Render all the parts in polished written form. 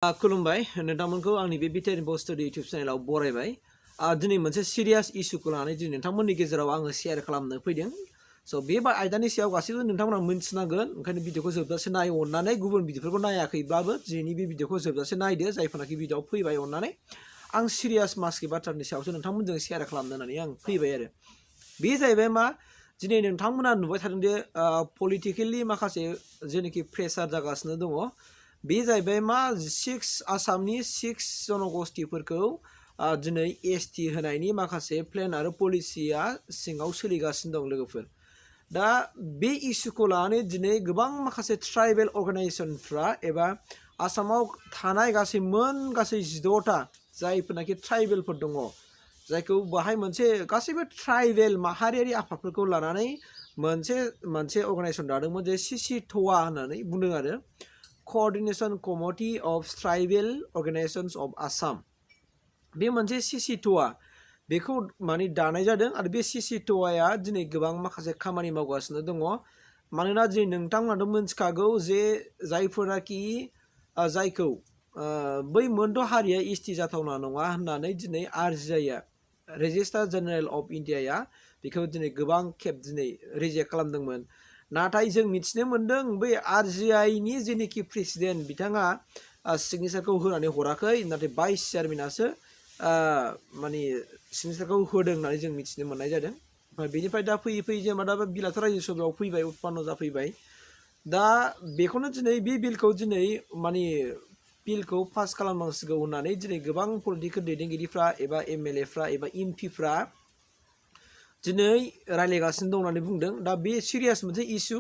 खुलुमबाय नोंथांमोनखौ आंनि बे Btrinfostudio YouTube चेनेलाव बरायबाय। दिनै मोनसे सिरियास इशुखौ लानानै दिनै नोंथांमोननि गेजेराव आङो शेयार खालामनो फैदों। स' बे आयदानि सायाव गासैबो नोंथांमोना मिन्थिनांगोन। ओंखायनो भिडिअखौ जोबजासे नाय अननानै गुबुन भिडिअफोरखौ नायाखैब्लाबो दिनैनि बे भिडिअखौ जोबजासे नायदो जायफोरनाखि भिडिअआव फैबाय अननानै। आं सिरियास माखासे बाथ्रानि सायावसो नोंथांमोनजों शेयार खालामनो होननानै आं फैबाय आरो। बे जाहैबाय मा दिनै नोंथांमोना नुबाय थादों दे पलिटिकेलि माखासे जेनाखि प्रेसार जागासिनो दङ। बे जाहैबाय मा 6 आसामनि 6 जन'गस्थिफोरखौ दिनै एसटि होनायनि माखासे प्लेन आरो पलिसिया सिङाव सोलिगासिनो दं लोगोफोर। दा बे इस्युखौ लानानै दिनै गोबां माखासे ट्राइबेल अर्गानाइजेसनफ्रा एबा आसामाव थानाय गासै 16टा जायफोरनाखि ट्राइबेलफोर दङ जायखौ बाहाय मोनसे गासैबो ट्राइबेल माहारियारि आफादफोरखौ लानानै मोनसे अर्गानाइजेसन दादोंमोन जे सिसिट'आ होननानै बुंदों आरो Coordination Committee of Tribal Organizations of Assam। बे मोनसे सिसिट'आ बेखौ माने दानाय जादों आरो बे सिसिट'आया दिनै गोबां माखासे खामानि मावगासिनो दङ। मानोना दिनै नोंथांमोनाथ' मिन्थिखागौ जे जायफोराखि जायखौ बै मोनद' हारिया एसटि जाथावना नङा होननानै दिनै आरजिआइआ रेजिस्टार जेनेरेल अफ इन्डियाया बेखौ दिनै गोबां खेब दिनै रिजेक्ट खालामदोंमोन। नाथाय जों मिथिनो मोन्दों बै आरजिआइनि जेनोखि प्रेसिडेन्ट बिथाङा सिगनेचारखौ होनानै हराखै, नाथाय भाइस चेयारमेनासो माने सिगनेचारखौ होदों होननानै जों मिथिनो मोननाय जादों। ओमफ्राय बेनिफ्राय दा फैयै फैयै जेनेबा दा बिलाथ' रायजो सभायाव फैबाय, उत्पन्न जाफैबाय। दा बेखौनो दिनै बे बिलखौ दिनै माने बिलखौ पास खालामनांसिगौ होननानै दिनै गोबां पलिटिकेल दैदेनगिरिफ्रा एबा एमएलएफ्रा एबा एमपिफ्रा दिनै रायलायगासिनो दं होननानै बुंदों। दा बे सिरियास मोनसे इस्यु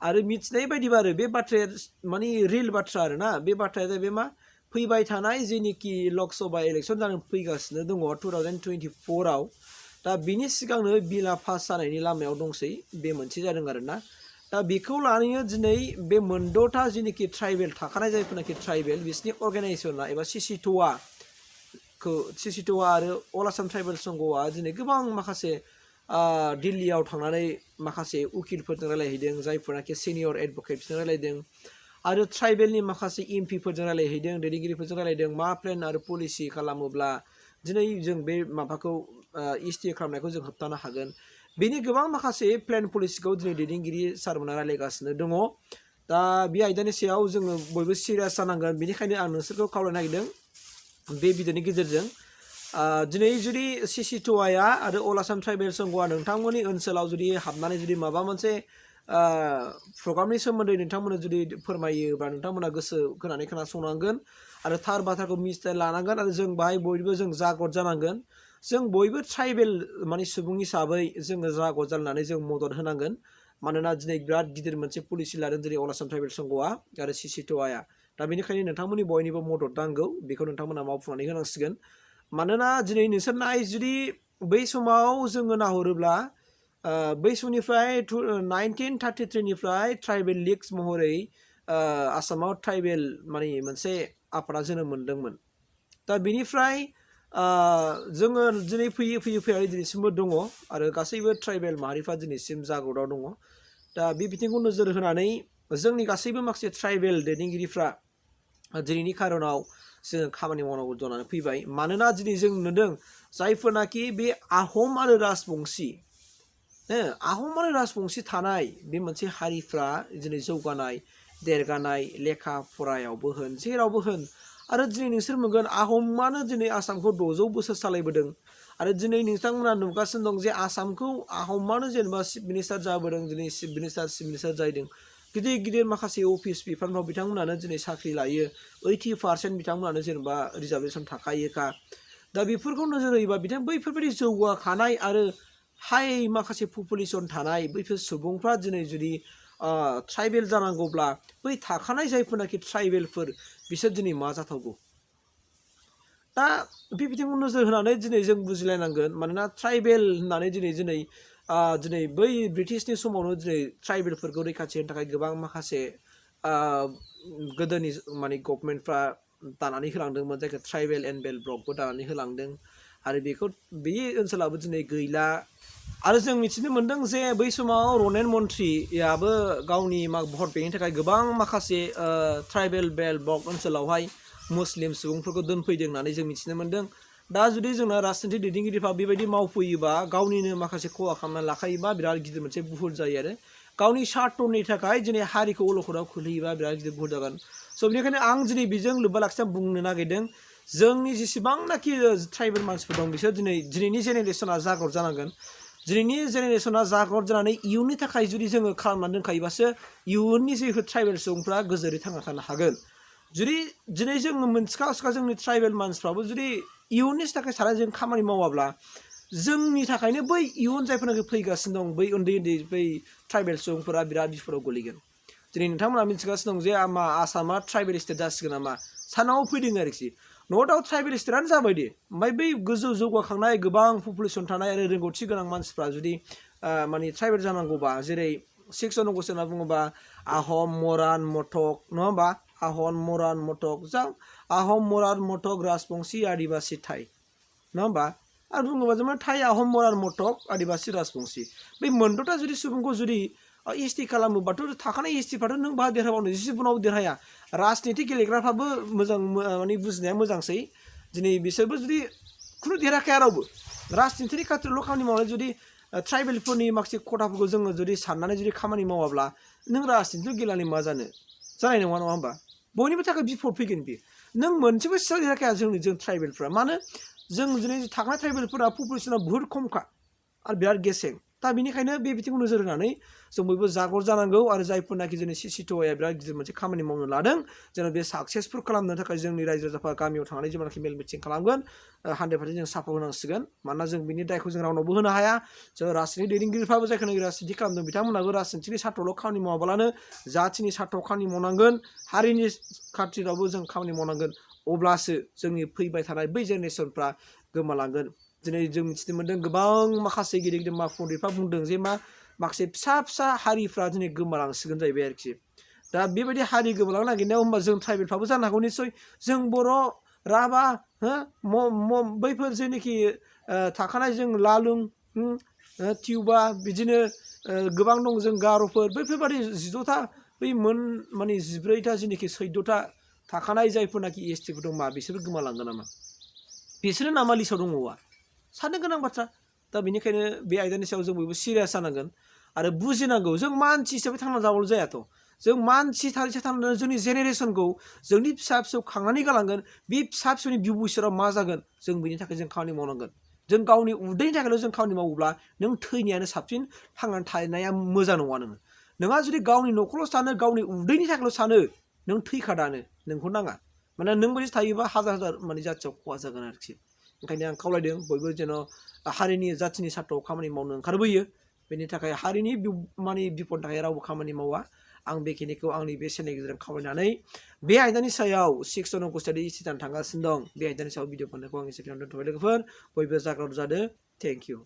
आरो मिथिनाय बायदिबा आरो बे बाथ्राया माने रिल बाथ्रा आरोना। बे बाथ्राया जाहैबाय मा फैबाय थानाय जेनोखि लकसभा इलेक्सन जानो फैगासिनो दङ 2024आव। दा बिनि सिगांनो बिला पास जानायनि लामायाव दंसै, बे मोनसे जादों आरोना। दा बेखौ लानानै दिनै बे मोनद'था जेनोखि ट्राइबेल थाखानाय जायफोरनाखि ट्राइबेल बिसोरनि अर्गानाइजेसना एबा सिसिट'आ आरो अल आसाम ट्राइबेल संघआ दिनै गोबां माखासे दिल्लीयाव थांनानै माखासे उकिलफोरजों रायलायहैदों, जायफोरनाखि सिनियर एडभकेटफोरजों रायलायदों आरो ट्राइबेलनि माखासे एमपिफोरजों रायलायहैदों, दैदेनगिरिफोरजों रायलायदों मा प्लेन आरो पलिसि खालामोब्ला दिनै जों बे माबाखौ एसटि खालामनायखौ जों होबथानो हागोन। बेनि गोबां माखासे प्लेन पलिसिखौ दिनै दैदेनगिरि सारमोना रायलायगासिनो दङ। दा बे आयदानि सायाव जोङो बयबो सिरियास जानांगोन। बेनिखायनो आं नोंसोरखौ खावलायनो नागिरदों बे भिडिअनि गेजेरजों दिनै जुदि सिसिट'आया आरो अल आसाम ट्राइबेल संघआ नोंथांमोननि ओनसोलाव जुदि हाबनानै जुदि माबा मोनसे प्रग्रामनि सोमोन्दै नोंथांमोननो जुदि फोरमायोबा नोंथांमोना गोसो होनानै खोनासंनांगोन आरो थार बाथ्राखौ मिथिना लानांगोन आरो जों बाहाय बयबो जों जागद जानांगोन। जों बयबो ट्राइबेल माने सुबुं हिसाबै जोङो जागद जानानै जों मदद होनांगोन। मानोना दिनै बिराद गिदिर मोनसे पलिसि लादों जेरै अल आसाम ट्राइबेल संघआ आरो सिसिट'आया। दा बेनिखायनो नोंथांमोननि बयनिबो मदद नांगौ, बेखौ नोंथांमोना मावफुंनानै होनांसिगोन। मानोना दिनै नोंसोरनाय जुदि बै समाव जोङो नाहरोब्ला बै समनिफ्राय 1933निफ्राय ट्राइबेल लिग्स महरै आसामाव ट्राइबेल माने मोनसे आफादा जोनोम मोन्दोंमोन। दा बेनिफ्राय जोङो दिनै फैयै फैनानै दिनैसिमबो दङ आरो गासैबो ट्राइबेल माहारिफ्रा दिनैसिम जागदाव दङ। दा बे बिथिंखौ नोजोर होनानै जोंनि गासैबो माखासे ट्राइबेल दैदेनगिरिफ्रा दिनैनि खार'नाव जोङो खामानि मावनांगौ जानानै फैबाय। मानोना दिनै जों नुदों जायफोरनाखि बे आहम आरो राजबंसि थानाय बे मोनसे हारिफ्रा दिनै जौगानाय देरगानाय लेखा फरायावबो होन जेरावबो होन। आरो दिनै नोंसोर मोनगोन आहमानो दिनै आसामखौ 600 बोसोर सालायबोदों आरो दिनै नोंथांमोना नुगासिनो दं जे आसामखौ आहमानो जेनेबा चिफ मिनिस्टार जाबोदों, दिनै चिफ मिनिस्टार जादों। गिदिर गिदिर माखासे अफिस बिफानफ्राव बिथांमोनानो दिनै साख्रि लायो। 80% बिथांमोनानो जेनेबा रिजार्भेसन थाखायोखा। दा बेफोरखौ नोजोर होयोबा बैफोरबायदि जौगाखानाय आरो हाइ माखासे पपुलेसन थानाय बैफोर सुबुंफ्रा दिनै जुदि ट्राइबेल जानांगौब्ला बै थाखानाय जायफोरनाखि ट्राइबेलफोर बिसोर दिनै मा जाथावगौ। दा बे बिथिंखौ नोजोर होनानै दिनै जों बुजिलायनांगोन। मानोना ट्राइबेल होननानै दिनै बै ब्रिटिशनि समावनो दिनै ट्राइबेलफोरखौ रैखाथि होनो थाखाय गोबां माखासे गोदोनि माने गभर्नमेन्टफ्रा दानानै होलांदोंमोन, जायखौ ट्राइबेल एन्ड बेल ब्लकबो दानानै होलांदों आरो बेखौ बे ओनसोलाबो दिनै गैला। आरो जों मिथिनो मोन्दों जे बै समाव रनेन मन्थ्रियाबो गावनि भट बेंकनि थाखाय गोबां माखासे ट्राइबेल बेल ब्लक ओनसोलावहाय मुस्लिम सुबुंफोरखौ दोनफैदों होननानै जों मिथिनो मोन्दों दा जुदि जोंना राजखान्थि दैदेनगिरिफ्रा बेबायदि मावफैयोबा गावनिनो माखासे खहा खालामनानै लाखायोबा बिराद गिदिर मोनसे बुहुल जायो आरो गावनि स्वार्थनि थाखाय दिनै हारिखौ अलखदाव खोलैयोबा बिराद गिदिर बुहुल जागोन स' बेनिखायनो आं दिनै बेजों लोब्बा लाखिनानै बुंनो नागिरदों जोंनि जेसेबांनाखि ट्राइबेल मानसिफोर दं बिसोर दिनैनि जेनेरेसना जाग्रत जानांगोन दिनैनि जेनेरेसना जाग्रत जानानै इयुननि थाखाय जुदि जोङो खालामनानै दोनखायोबासो इयुननि जिहेतु ट्राइबेल सुबुंफ्रा गोजोरै थांना थानो हागोन जुदि दिनै जोङो मोनथिखा जोंनि ट्राइबेल मानसिफ्राबो जुदि इयुननि थाखाय सारा जों खामानि मावाब्ला जोंनि थाखायनो बै इयुन जायफोरनाखि फैगासिनो दं बै उन्दै बै ट्राइबेल सुबुंफोरा बिराद बिफोराव गोलैगोन दिनै नोंथांमोना मिथिगासिनो दं जे आसामा ट्राइबेल स्टेट जासिगोन नामा सानाव फैदों आरोखि न' डाउट ट्राइबेल स्टेटआनो जाबाय दे ओमफ्राय बै गोजौ जौगाखांनाय गोबां पपुलेसन थानाय आरो रोंगौथि गोनां मानसिफ्रा जुदि माने ट्राइबेल जानांगौबा जेरै 6 जन'गस होनना बुङोबा आहम मरान मटक नङा होमबा आहम मरान मटक आहम मरान मटक राजबंशी आदिबासि थाई नङा होमबा आरो बुङोबा जों थाई आहम मरान मटक आदिबासि राजबंशी बै मोनद'था जुदि सुबुंखौ जुदि एसटि खालामोबाथ' थाखानाय एसटिफ्राथ' नों बाहा देरहाबावनो जिबनाव देरहाया राजनिति गेलेग्राफ्राबो मोजां माने बुजिनाया मोजांसै दिनै बिसोरबो जुदि खुनु देरहाखाया रावबो राजनितिनि खाथिरल' खामानि मावनाय जुदि ट्राइबेलफोरनि माखासे खथाफोरखौ जोङो जुदि साननानै जुदि खामानि मावाब्ला नों राजनिति गेलेनानै मा जानाय नङा नङा होमबा बयनिबो थाखाय बिपद फैगोन बियो नों मोनसेबो सियार देरहाखाया जों ट्राइबेलफ्रा मानो जों दिनै थाखानाय ट्राइबेलफोरा पपुलेसना बुहुत खमखा आरो बिराद गेसें दा बेनिखायनो बे बिथिंखौ नोजोर होनानै जों बयबो जाग्रत जानांगौ आरो जायफोरनाखि जोंनि सिसिट'या बिराद गिदिर मोनसे खामानि मावनो लादों जेन' बे साक्सेसफुल खालामनो थाखाय जोंनि रायजो राजाफ्रा गामियाव थांनानै जेब्लानाखि मेल मिटिं खालामगोन 100% जों सापर्ट होनांसिगोन मानोना जों बिनि दायखौ जों रावनावबो होनो हाया जों राजनिति दैदेनगिरिफ्राबो जायखौनाखि राजनिति खालामदों बिथांमोनाबो राजनितिनि सार्थ'ल' खामानि मावाबालानो जाथिनि सार्थ'आव खामानि मावनांगोन हारिनि खाथिरावबो जों खामानि मावनांगोन अब्लासो जोंनि फैबाय थानाय बै जेनेरेसनफ्रा गोमालांगोन दिनै जों मिथिनो मोन्दों गोबां माखासे गिदिर गिदिर मावख'गिरिफ्रा बुंदों जे माखासे फिसा हारिफ्रा दिनै गोमालांसिगोन जाहैबाय आरोखि दा बेबायदि हारि गोमालांनो नागिरनायाव होमबा जों ट्राइबेलफ्राबो जानो हागौ निस्सय जों बर' राभा बैफोर जेनोखि थाखानाय जों लालुं टिउबा बिदिनो गोबां दं जों गार'फोर बैफोरबादि 14था बै माने 14था जेनोखि 14था थाखानाय जायफोरनाखि एसटिफोर दं बिसोरबो गोमालांगोन नामा बिसोरो नामा लिस्टआव दङवा साननो गोनां बाथ्रा दा बेनिखायनो बे आयदानि सायाव जों बयबो सिरियास जानांगोन आरो बुजिनांगौ जों मानसि हिसाबै थांना जाबाल' जायाथ' जों मानसि थारैसे थांनानै जोंनि जेनेरेसनखौ जोंनि फिसा फिसौ खांनानै गालांगोन बे फिसा फिसौनि बिबुइसोराव मा जागोन जों बेनि थाखाय जों खामानि मावनांगोन जों गावनि उदैनि थाखायल' जों खामानि मावोब्ला नों थैनायानो साबसिन थांनानै थानाया मोजां नङा नोंहा जुदि गावनि न'खरल' सानो गावनि उदैनि थाखायल' सानो नों थैखादानो नोंखौ नाङा माने नों बायदि थायोबा हाजार माने जाथियाव खहा जागोन आरोखि ओंखायनो आं खावलायदों बयबो जेन' हारिनि जाथिनि सार्थ'आव खामानि मावनो ओंखारबोयो बेनि थाखाय हारिनि माने बिफदनि थाखाय रावबो खामानि मावा आं बेखिनिखौ आंनि बे चेनेलनि गेजेरजों खावलायनानै बे आयदानि सायाव 6 जन'गसथियारि इसिटान थांगासिनो दं बे आयदानि सायाव भिडिअ बानायनायखौ आं एसेखिनियावनो दोनथ'बाय लोगोफोर बयबो जाग्रत जादो थेंक इउ